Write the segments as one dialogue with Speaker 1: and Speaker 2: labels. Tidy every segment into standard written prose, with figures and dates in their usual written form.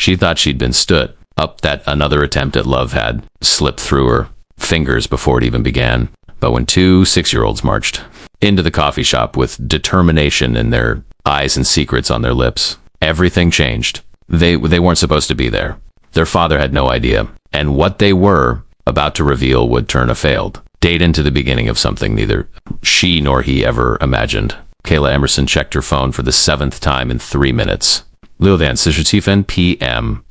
Speaker 1: She thought she'd been stood up, that another attempt at love had slipped through her fingers before it even began. But when two 6-year-olds marched into the coffee shop with determination in their eyes and secrets on their lips, everything changed. They weren't supposed to be there. Their father had no idea. And what they were about to reveal would turn a failed date into the beginning of something neither she nor he ever imagined. Kayla Emerson checked her phone for the 7th time in 3 minutes. Lillian Sischertiefen p.m.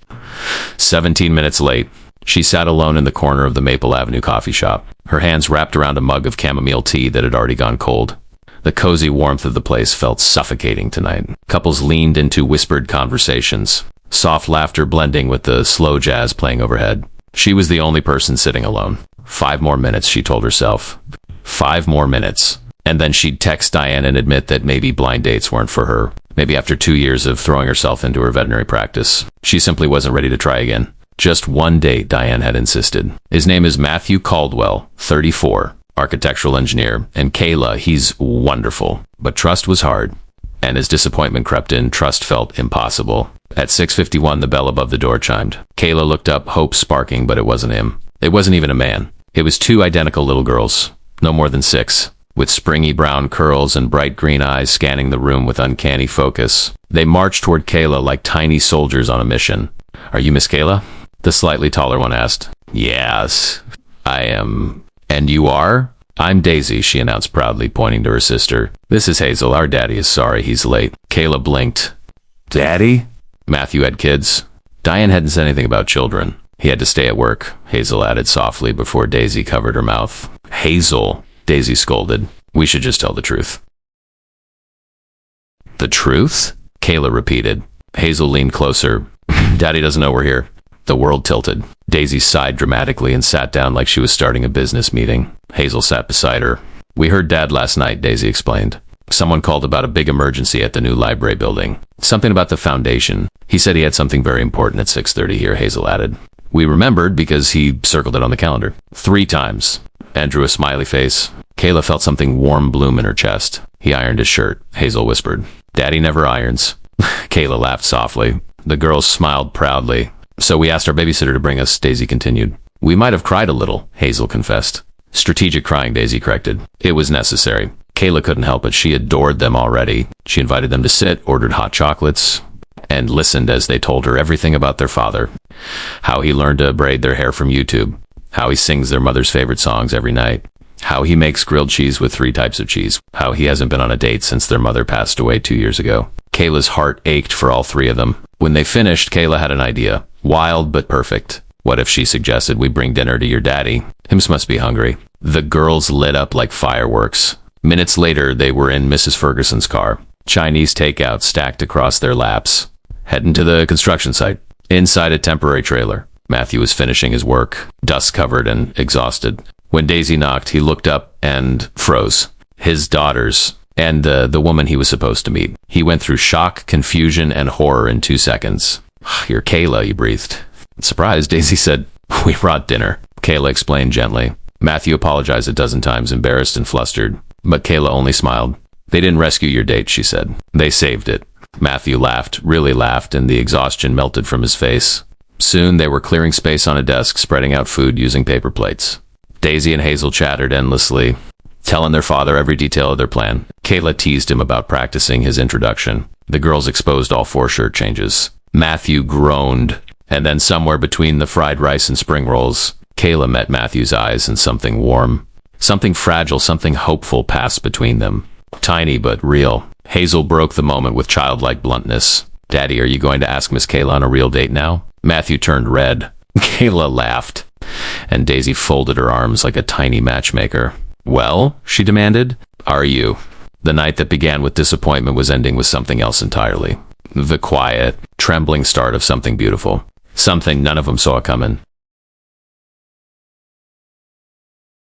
Speaker 1: 17 minutes late. She sat alone in the corner of the Maple Avenue coffee shop, her hands wrapped around a mug of chamomile tea that had already gone cold. The cozy warmth of the place felt suffocating tonight. Couples leaned into whispered conversations, soft laughter blending with the slow jazz playing overhead. She was the only person sitting alone. 5 more minutes, she told herself. 5 more minutes. And then she'd text Diane and admit that maybe blind dates weren't for her. Maybe after 2 years of throwing herself into her veterinary practice, she simply wasn't ready to try again. Just one date, Diane had insisted. His name is Matthew Caldwell, 34, architectural engineer. And Kayla, he's wonderful. But trust was hard. And as disappointment crept in, trust felt impossible. At 6:51, the bell above the door chimed. Kayla looked up, hope sparking, but it wasn't him. It wasn't even a man. It was 2 identical little girls, no more than 6, with springy brown curls and bright green eyes scanning the room with uncanny focus. They marched toward Kayla like tiny soldiers on a mission. "Are you Miss Kayla?" the slightly taller one asked. "Yes, I am." "And you are?" "I'm Daisy," she announced proudly, pointing to her sister. "This is Hazel. Our daddy is sorry he's late." Kayla blinked. "Daddy?" Matthew had kids. Diane hadn't said anything about children. "He had to stay at work," Hazel added softly before Daisy covered her mouth. "Hazel," Daisy scolded. "We should just tell the truth." "The truth?" Kayla repeated. Hazel leaned closer. "Daddy doesn't know we're here." The world tilted. Daisy sighed dramatically and sat down like she was starting a business meeting. Hazel sat beside her. "We heard Dad last night," Daisy explained. "Someone called about a big emergency at the new library building. Something about the foundation. He said he had something very important at 6:30 here," Hazel added. "We remembered because he circled it on the calendar 3 times. And drew a smiley face. Kayla felt something warm bloom in her chest. "He ironed his shirt," Hazel whispered. "Daddy never irons." Kayla laughed softly. The girls smiled proudly. "So we asked our babysitter to bring us," Daisy continued. "We might have cried a little," Hazel confessed. "Strategic crying," Daisy corrected. "It was necessary." Kayla couldn't help it. She adored them already. She invited them to sit, ordered hot chocolates, and listened as they told her everything about their father. How he learned to braid their hair from YouTube. How he sings their mother's favorite songs every night. How he makes grilled cheese with 3 types of cheese. How he hasn't been on a date since their mother passed away 2 years ago. Kayla's heart ached for all 3 of them. When they finished, Kayla had an idea. Wild but perfect. What if she suggested we bring dinner to your daddy? Hims must be hungry. The girls lit up like fireworks. Minutes later, they were in Mrs. Ferguson's car. Chinese takeout stacked across their laps. Heading to the construction site. Inside a temporary trailer. Matthew was finishing his work, dust-covered and exhausted. When Daisy knocked, he looked up and froze. His daughters, and the woman he was supposed to meet. He went through shock, confusion, and horror in 2 seconds. "You're Kayla," he breathed. Surprised, Daisy said, "We brought dinner." Kayla explained gently. Matthew apologized a dozen times, embarrassed and flustered. But Kayla only smiled. "They didn't rescue your date," she said. "They saved it." Matthew laughed, really laughed, and the exhaustion melted from his face. Soon they were clearing space on a desk, spreading out food using paper plates. Daisy and Hazel chattered endlessly, telling their father every detail of their plan. Kayla teased him about practicing his introduction. The girls exposed all 4 shirt changes. Matthew groaned, and then somewhere between the fried rice and spring rolls, Kayla met Matthew's eyes and something warm, something fragile, something hopeful passed between them. Tiny but real. Hazel broke the moment with childlike bluntness. "Daddy, are you going to ask Miss Kayla on a real date now?" Matthew turned red. Kayla laughed, and Daisy folded her arms like a tiny matchmaker. "Well," she demanded, "are you?" The night that began with disappointment was ending with something else entirely. The quiet, trembling start of something beautiful. Something none of them saw coming.